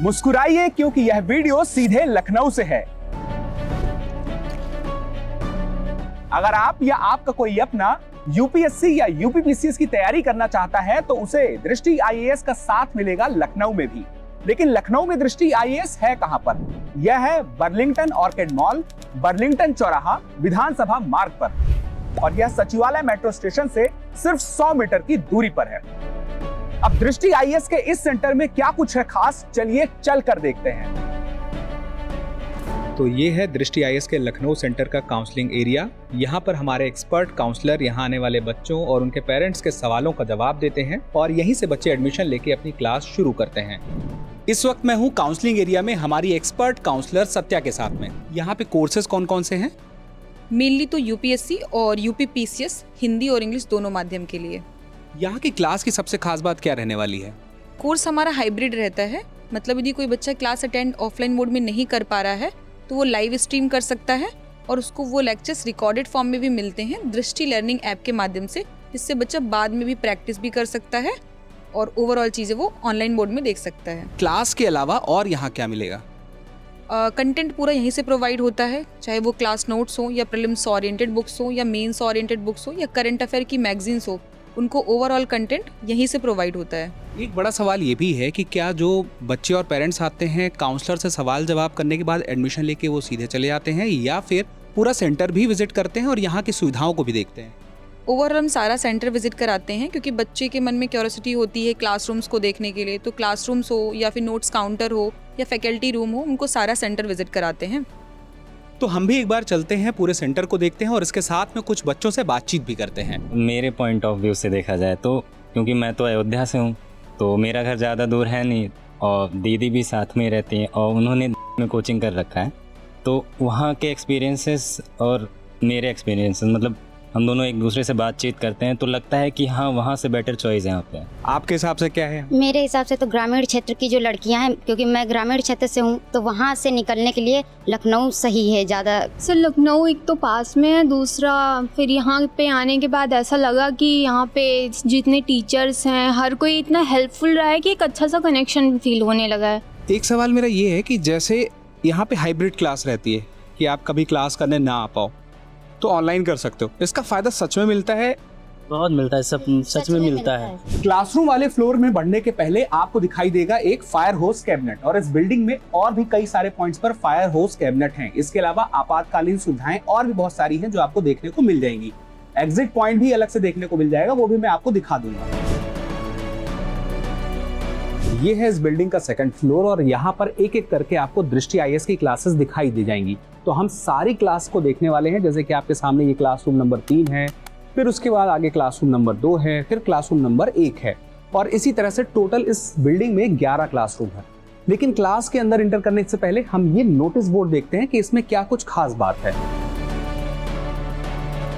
मुस्कुराइए क्योंकि यह वीडियो सीधे लखनऊ से है। अगर आप या आपका कोई अपना यूपीएससी या यूपीपीसीएस की तैयारी करना चाहता है तो उसे दृष्टि आईएएस का साथ मिलेगा लखनऊ में भी। लेकिन लखनऊ में दृष्टि आईएएस है कहां पर? यह है बर्लिंगटन ऑर्किड मॉल, बर्लिंगटन चौराहा, विधानसभा मार्ग पर, और यह सचिवालय मेट्रो स्टेशन से सिर्फ 100 मीटर की दूरी पर है। अब दृष्टि आईएएस के इस सेंटर में क्या कुछ है खास, चलिए चल कर देखते हैं। तो ये है दृष्टि आईएएस के लखनऊ सेंटर का काउंसलिंग एरिया। यहाँ पर हमारे एक्सपर्ट काउंसलर यहाँ आने वाले बच्चों और उनके पेरेंट्स के सवालों का जवाब देते हैं और यहीं से बच्चे एडमिशन लेके अपनी क्लास शुरू करते हैं। इस वक्त मैं हूँ काउंसलिंग एरिया में हमारी एक्सपर्ट काउंसलर सत्या के साथ में। यहाँ पे कोर्सेज कौन कौन से हैं? मेनली तो यूपीएससी और यूपीपीसीएस हिंदी और इंग्लिश दोनों माध्यम के लिए। यहाँ की क्लास की सबसे खास बात क्या रहने वाली है? कोर्स हमारा हाइब्रिड रहता है, मतलब यदि कोई बच्चा क्लास अटेंड ऑफलाइन मोड में नहीं कर पा रहा है तो वो लाइव स्ट्रीम कर सकता है और उसको वो लेक्चर्स रिकॉर्डेड फॉर्म में भी मिलते हैं दृष्टि लर्निंग ऐप के माध्यम से, जिससे बच्चा बाद में भी प्रैक्टिस भी कर सकता है और ओवरऑल चीज़ें वो ऑनलाइन मोड में देख सकता है। क्लास के अलावा और यहाँ क्या मिलेगा? कंटेंट पूरा यहीं से प्रोवाइड होता है, चाहे वो क्लास नोट्स हो या प्रीलिम्स ओरिएंटेड बुक्स हो या मेंस ओरिएंटेड बुक्स हो या करंट अफेयर की मैगजीन्स हो, उनको ओवरऑल कंटेंट यहीं से प्रोवाइड होता है। एक बड़ा सवाल ये भी है कि क्या जो बच्चे और पेरेंट्स आते हैं काउंसलर से सवाल जवाब करने के बाद एडमिशन लेके वो सीधे चले जाते हैं या फिर पूरा सेंटर भी विजिट करते हैं और यहाँ की सुविधाओं को भी देखते हैं? ओवरऑल हम सारा सेंटर विजिट कराते हैं क्योंकि बच्चे के मन में क्यूरियोसिटी होती है क्लासरूम्स को देखने के लिए, तो क्लासरूम्स हो या फिर नोट्स काउंटर हो या फैकल्टी रूम हो, उनको सारा सेंटर विजिट कराते हैं। तो हम भी एक बार चलते हैं, पूरे सेंटर को देखते हैं और इसके साथ में कुछ बच्चों से बातचीत भी करते हैं। मेरे पॉइंट ऑफ व्यू से देखा जाए तो क्योंकि मैं तो अयोध्या से हूँ तो मेरा घर ज़्यादा दूर है नहीं और दीदी भी साथ में रहती हैं और उन्होंने में कोचिंग कर रखा है, तो वहाँ के एक्सपीरियंसेस और मेरे एक्सपीरियंसेस मतलब हम दोनों एक दूसरे से बातचीत करते हैं तो लगता है कि हाँ वहाँ से बेटर चॉइस है यहाँ पे। आपके हिसाब से क्या है? मेरे हिसाब से तो ग्रामीण क्षेत्र की जो लड़कियां हैं, क्योंकि मैं ग्रामीण क्षेत्र से हूँ, तो वहाँ से निकलने के लिए लखनऊ सही है ज़्यादा। सर लखनऊ एक तो पास में है, दूसरा फिर यहाँ पे आने के बाद ऐसा लगा कि यहाँ पे जितने टीचर्स हैं हर कोई इतना हेल्पफुल रहा है कि एक अच्छा सा कनेक्शन फील होने लगा है। एक सवाल मेरा ये है कि जैसे यहाँ पे हाइब्रिड क्लास रहती है कि आप कभी क्लास करने ना आ पाओ तो ऑनलाइन कर सकते हो, इसका फायदा सच में मिलता है? बहुत मिलता है, सब सच में मिलता है। क्लासरूम वाले फ्लोर में बढ़ने के पहले आपको दिखाई देगा एक फायर होस कैबिनेट और इस बिल्डिंग में और भी कई सारे पॉइंट्स पर फायर होस कैबिनेट हैं। इसके अलावा आपातकालीन सुविधाएं और भी बहुत सारी हैं जो आपको देखने को मिल जाएंगी। एग्जिट पॉइंट भी अलग से देखने को मिल जाएगा, वो भी मैं आपको दिखा दूंगा। ये है इस बिल्डिंग का सेकंड फ्लोर और यहाँ पर एक एक करके आपको दृष्टि आईएएस की क्लासेस दिखाई दी जाएंगी। तो हम सारी क्लास को देखने वाले हैं, जैसे कि आपके सामने ये क्लासरूम नंबर 3 है, फिर उसके बाद आगे क्लासरूम नंबर 2 है, फिर क्लासरूम नंबर 1 है और इसी तरह से टोटल इस बिल्डिंग में 11 क्लासरूम है। लेकिन क्लास के अंदर इंटर करने से पहले हम ये नोटिस बोर्ड देखते हैं कि इसमें क्या कुछ खास बात है।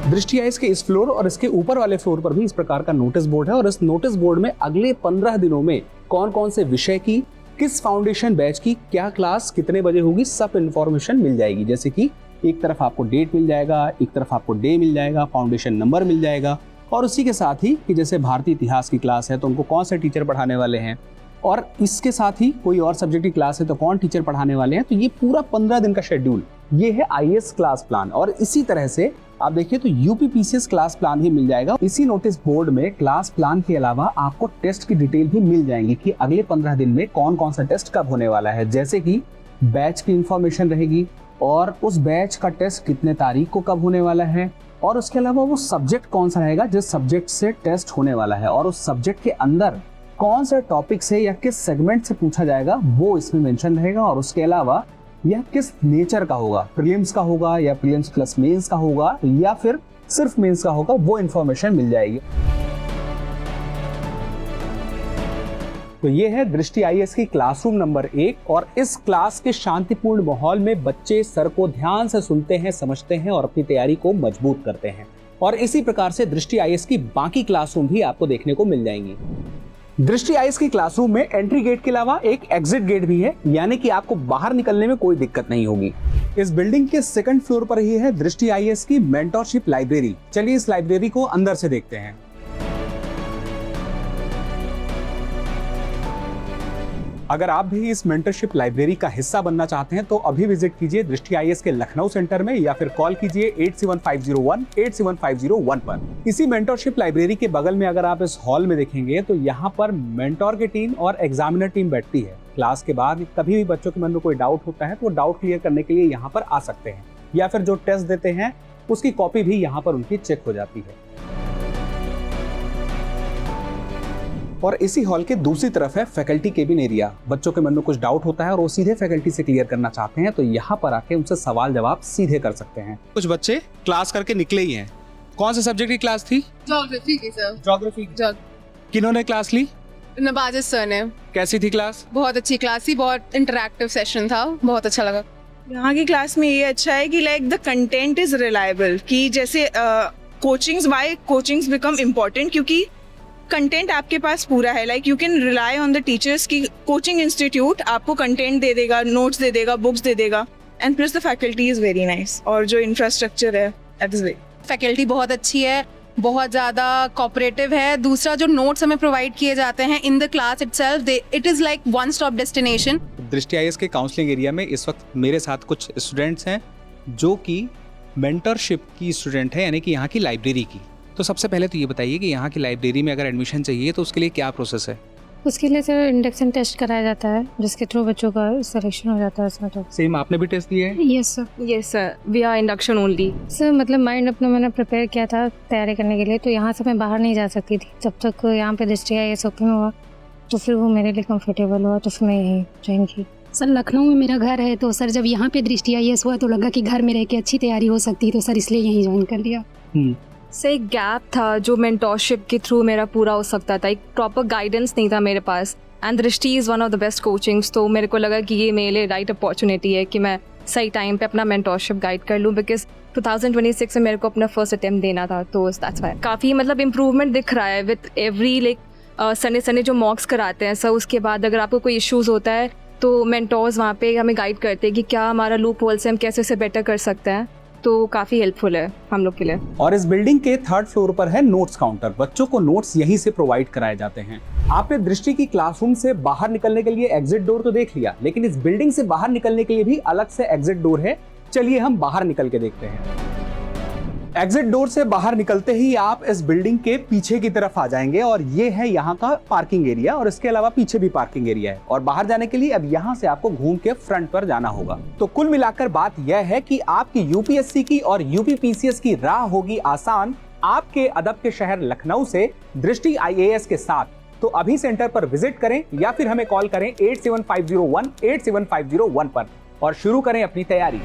दृष्टि आईएएस के इस फ्लोर और इसके ऊपर वाले फ्लोर पर भी इस प्रकार का नोटिस बोर्ड है और इस नोटिस बोर्ड में अगले 15 दिनों में कौन कौन से विषय की, किस फाउंडेशन बैच की क्या क्लास कितने बजे होगी, सब इन्फॉर्मेशन मिल जाएगी। जैसे कि एक तरफ आपको डेट मिल जाएगा, एक तरफ आपको डे मिल जाएगा, फाउंडेशन नंबर मिल जाएगा और उसी के साथ ही कि जैसे भारतीय इतिहास की क्लास है तो उनको कौन से टीचर पढ़ाने वाले हैं और इसके साथ ही कोई और सब्जेक्ट की क्लास है तो कौन टीचर पढ़ाने वाले हैं। तो ये पूरा 15 दिन का शेड्यूल, ये है आईएएस क्लास प्लान। और इसी तरह से आप देखिए तो यूपीपीसीएस क्लास प्लान ही मिल जाएगा। इसी नोटिस बोर्ड में क्लास प्लान के अलावा आपको टेस्ट की डिटेल भी मिल जाएंगी कि अगले 15 दिन में कौन कौन सा टेस्ट कब होने वाला है, जैसे कि बैच की इंफॉर्मेशन रहेगी और उस बैच का टेस्ट कितने तारीख को कब होने वाला है और उसके अलावा वो सब्जेक्ट कौन सा रहेगा जिस सब्जेक्ट से टेस्ट होने वाला है और उस सब्जेक्ट के अंदर कौन सा टॉपिक से या किस सेगमेंट से पूछा जाएगा वो इसमें मेंशन रहेगा और उसके अलावा यह किस नेचर का होगा, प्रीलिम्स का होगा या प्रीलिम्स प्लस मेंस का होगा या फिर सिर्फ मेंस का होगा, वो इन्फॉर्मेशन मिल जाएगी। तो ये है दृष्टि आईएएस की क्लासरूम नंबर 1 और इस क्लास के शांतिपूर्ण माहौल में बच्चे सर को ध्यान से सुनते हैं, समझते हैं और अपनी तैयारी को मजबूत करते हैं। और इसी प्रकार से दृष्टि आईएएस की बाकी क्लासरूम भी आपको देखने को मिल जाएंगी। दृष्टि आईएएस की क्लासरूम में एंट्री गेट के अलावा एक एग्जिट गेट भी है, यानी कि आपको बाहर निकलने में कोई दिक्कत नहीं होगी। इस बिल्डिंग के सेकंड फ्लोर पर ही है दृष्टि आईएएस की मेंटरशिप लाइब्रेरी। चलिए इस लाइब्रेरी को अंदर से देखते हैं। अगर आप भी इस मेंटरशिप लाइब्रेरी का हिस्सा बनना चाहते हैं तो अभी विजिट कीजिए दृष्टि आईएएस के लखनऊ सेंटर में या फिर कॉल कीजिए 8750187501 पर। इसी मेंटरशिप लाइब्रेरी के बगल में अगर आप इस हॉल में देखेंगे तो यहाँ पर मेंटोर की टीम और एग्जामिनर टीम बैठती है। क्लास के बाद कभी भी बच्चों के मन में कोई डाउट होता है तो वो डाउट क्लियर करने के लिए यहाँ पर आ सकते हैं, या फिर जो टेस्ट देते हैं उसकी कॉपी भी यहाँ पर उनकी चेक हो जाती है। और इसी हॉल के दूसरी तरफ है फैकल्टी केबिन एरिया। बच्चों के मन में कुछ डाउट होता है और वो सीधे फैकल्टी से क्लियर करना चाहते हैं तो यहाँ पर आके उनसे सवाल जवाब सीधे कर सकते हैं। कुछ बच्चे क्लास करके निकले ही हैं। कौन से सब्जेक्ट की क्लास थी? ज्योग्राफी की सर। ज्योग्राफी। किन्होंने क्लास ली? नवाजिश सर ने। कैसी थी क्लास? बहुत अच्छी क्लास थी, बहुत इंटरैक्टिव सेशन था, बहुत अच्छा लगा। यहाँ की क्लास में ये अच्छा है कि like the content is reliable, कि जैसे कोचिंग्स बिकम इम्पोर्टेंट क्योंकि कंटेंट आपके पास पूरा है। Like you can rely on the teachers की कोचिंग इंस्टीट्यूट आपको कंटेंट दे देगा, नोट्स दे देगा, बुक्स दे देगा, and plus the faculty is very nice. और जो इंफ्रास्ट्रक्चर है दैट इज वेरी, फैकल्टी बहुत अच्छी है, बहुत ज़्यादा कोऑपरेटिव है। दूसरा जो नोट्स हमें प्रोवाइड किए जाते हैं in the class itself, it is like one stop destination. दृष्टि आईएएस के काउंसलिंग एरिया में इस वक्त मेरे साथ कुछ स्टूडेंट्स हैं जो कि मेंटरशिप की स्टूडेंट है, यानी कि यहाँ की लाइब्रेरी की। तो सबसे पहले तो ये बताइए कि यहाँ की लाइब्रेरी में अगर एडमिशन चाहिए तो उसके लिए क्या प्रोसेस है? उसके लिए सर इंडक्शन टेस्ट कराया जाता है जिसके थ्रू बच्चों का सिलेक्शन हो जाता है इसमें। तो सेम आपने भी टेस्ट दिया है? Yes sir. Yes sir, we are induction only. Sir मतलब माइंड अपना मैंने प्रिपेयर किया था तैयारी करने के लिए, तो यहाँ से मैं बाहर नहीं जा सकती थी जब तक यहाँ पे दृष्टि आईएएस ओपन हुआ, तो फिर वो मेरे लिए कंफर्टेबल हुआ, तो फिर मैं यहीं ज्वाइन की। सर लखनऊ में मेरा घर है, तो सर जब यहाँ पे दृष्टि आईएएस हुआ तो लगा कि घर में रह के अच्छी तैयारी हो सकती है, तो सर इसलिए यहीं ज्वाइन कर लिया। से एक गैप था जो मेंटोरशिप के थ्रू मेरा पूरा हो सकता था, एक प्रॉपर गाइडेंस नहीं था मेरे पास, एंड दृष्टि is one of the best coachings. तो मेरे को लगा कि ये मेरे लिए राइट अपॉर्चुनिटी है कि मैं सही टाइम पे अपना मेंटोरशिप गाइड कर लूँ, बिकॉज 2026 में मेरे को अपना फर्स्ट अटेम्प्ट देना था। तो दैट्स व्हाई काफ़ी मतलब इम्प्रूवमेंट दिख रहा है विद एवरी लाइक संडे जो मॉक्स कराते हैं सर, उसके बाद अगर आपको कोई इश्यूज़ होता है तो मेंटोर्स वहाँ पे हमें गाइड करते हैं कि क्या हमारा लूप होल से हम कैसे उसे बेटर कर सकते हैं। तो काफ़ी हेल्पफुल है हम लोग के लिए। और इस बिल्डिंग के 3rd फ्लोर पर है नोट्स काउंटर। बच्चों को नोट्स यहीं से प्रोवाइड कराए जाते हैं। आपने दृष्टि की क्लासरूम से बाहर निकलने के लिए एग्जिट डोर तो देख लिया, लेकिन इस बिल्डिंग से बाहर निकलने के लिए भी अलग से एग्जिट डोर है। चलिए हम बाहर निकल के देखते हैं। एग्जिट डोर से बाहर निकलते ही आप इस बिल्डिंग के पीछे की तरफ आ जाएंगे और ये है यहाँ का पार्किंग एरिया, और इसके अलावा पीछे भी पार्किंग एरिया है। और बाहर जाने के लिए अब यहाँ से आपको घूम के फ्रंट पर जाना होगा। तो कुल मिलाकर बात यह है कि आपकी यूपीएससी की और यूपीपीसीएस की राह होगी आसान आपके अदब के शहर लखनऊ से दृष्टि आईएएस के साथ। तो अभी सेंटर पर विजिट करें या फिर हमें कॉल करें 8750187501 पर और शुरू करें अपनी तैयारी।